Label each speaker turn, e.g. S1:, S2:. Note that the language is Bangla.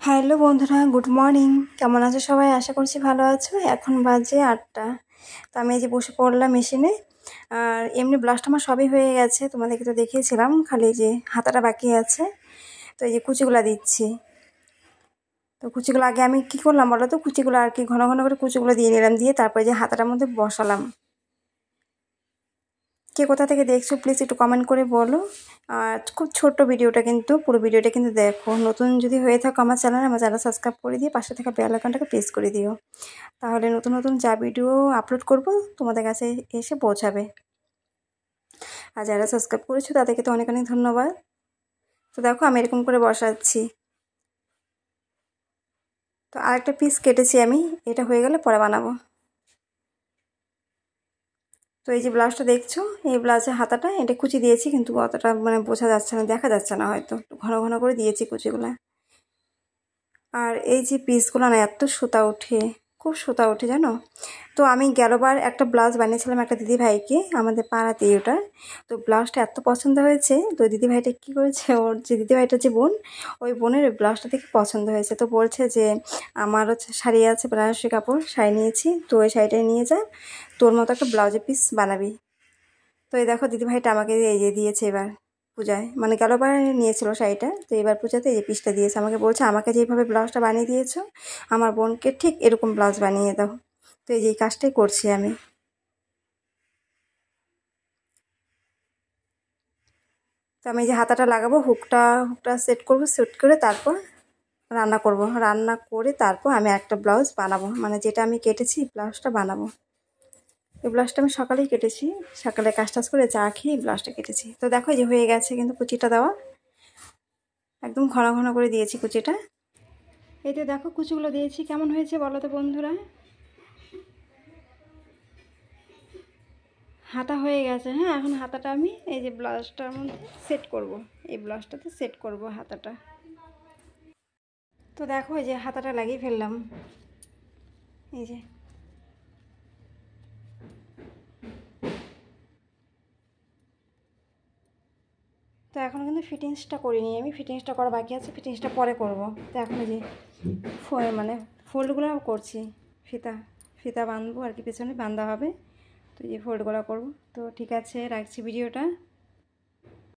S1: হ্যালো বন্ধুরা, গুড মর্নিং। কেমন আছো সবাই? আশা করছি ভালো আছো। এখন বাজে 8টা। তো আমি এই যে বসে পড়লাম মেশিনে। আর এমনি ব্লাউজটা আমার সবই হয়ে গেছে, তোমাদেরকে তো দেখিয়েছিলাম, খালি যে হাতাটা বাকি আছে। তো এই যে কুচিগুলা দিচ্ছি। তো কুচিগুলো আগে আমি কি করলাম বলো তো, কুচিগুলো আর কি ঘন ঘন করে কুচিগুলো দিয়ে নিলাম, দিয়ে তারপরে যে হাতাটার মধ্যে বসালাম। কে কোথা থেকে দেখছো প্লিজ একটু কমেন্ট করে বলো। আর খুব ছোট্ট ভিডিওটা, কিন্তু পুরো ভিডিওটা কিন্তু দেখো। নতুন যদি হয়ে থাকো আমার চ্যানেল সাবস্ক্রাইব করে দিয়ে পাশে থাকা বেল আইকনটাকে প্রেস করে দিও, তাহলে নতুন নতুন যা ভিডিও আপলোড করব তোমাদের কাছে এসে পৌঁছাবে। আর যারা সাবস্ক্রাইব করেছো তাদেরকে তো অনেক অনেক ধন্যবাদ। তো দেখো আমি এরকম করে বসাচ্ছি। তো আরেকটা পিস কেটেছি আমি, এটা হয়ে গেলে পরে বানাবো। তো এই যে ব্লাউজটা দেখছো, এই ব্লাউজের হাতাটা এটা কুচি দিয়েছি, কিন্তু অতটা মানে বোঝা যাচ্ছে না, দেখা যাচ্ছে না, হয়তো ঘন ঘন করে দিয়েছি কুচিগুলো। আর এই যে পিসগুলো না, এত সুতা ওঠে, খুব সুতা ওঠে জানো। তো আমি গেলবার একটা ব্লাউজ বানিয়েছিলাম একটা দিদিভাইকে, আমাদের পাড়াতেই ওটা। তো ব্লাউজটা এত পছন্দ হয়েছে, তো দিদিভাইটা কী করেছে, ওর যে দিদিভাইটা যে বোন, ওই বোনের ওই ব্লাউজটা দেখে পছন্দ হয়েছে। তো বলছে যে আমার হচ্ছে শাড়ি আছে, বেনারসি কাপড় শাড়ি নিয়েছি, তো ওই শাড়িটাই নিয়ে যা, তোর মতো একটা ব্লাউজের পিস বানাবি। তো এই দেখো দিদিভাইটা আমাকে এই যে দিয়েছে এবার পূজায়, মানে গেলবার নিয়েছিল শাড়িটা, তো এবার পূজাতে এই যে পিসটা দিয়েছে। আমাকে বলছে আমাকে যেভাবে ব্লাউজটা বানিয়ে দিয়েছো আমার বোনকে ঠিক এরকম ব্লাউজ বানিয়ে দাও। তো এই যে এই কাজটাই করছি আমি। তো আমি এই যে হাতাটা লাগাবো, হুকটা হুকটা সেট করব, সেট করে তারপর রান্না করব, রান্না করে তারপর আমি একটা ব্লাউজ বানাবো, মানে যেটা আমি কেটেছি ব্লাউজটা বানাবো। এই ব্লাউজটা আমি সকালেই কেটেছি, সকালে কাজ টাজ করে চা খেয়ে ব্লাউজটা কেটেছি। তো দেখো এই যে হয়ে গেছে কিন্তু কুচিটা দেওয়া, একদম ঘন ঘন করে দিয়েছি কুচিটা। এই তো দেখো কুচিগুলো দিয়েছি, কেমন হয়েছে বলো তো বন্ধুরা। হাতা হয়ে গেছে। হ্যাঁ, এখন হাতাটা আমি এই যে ব্লাউজটার মধ্যে সেট করব, এই ব্লাউজটাতে সেট করব হাতাটা। তো দেখো এই যে হাতাটা লাগিয়ে ফেললাম, এই যে। তো এখন কিন্তু ফিটিংসটা করিনি আমি, ফিটিংসটা করা বাকি আছে, ফিটিংসটা পরে করব। তো এখন এই যে মানে ফোল্ডগুলো করছি, ফিতা ফিতা বাঁধবো আর কি, পেছনে বাঁধা হবে। তো এই যে ফোল্ডগুলো করব। তো ঠিক আছে, রাখছি ভিডিওটা।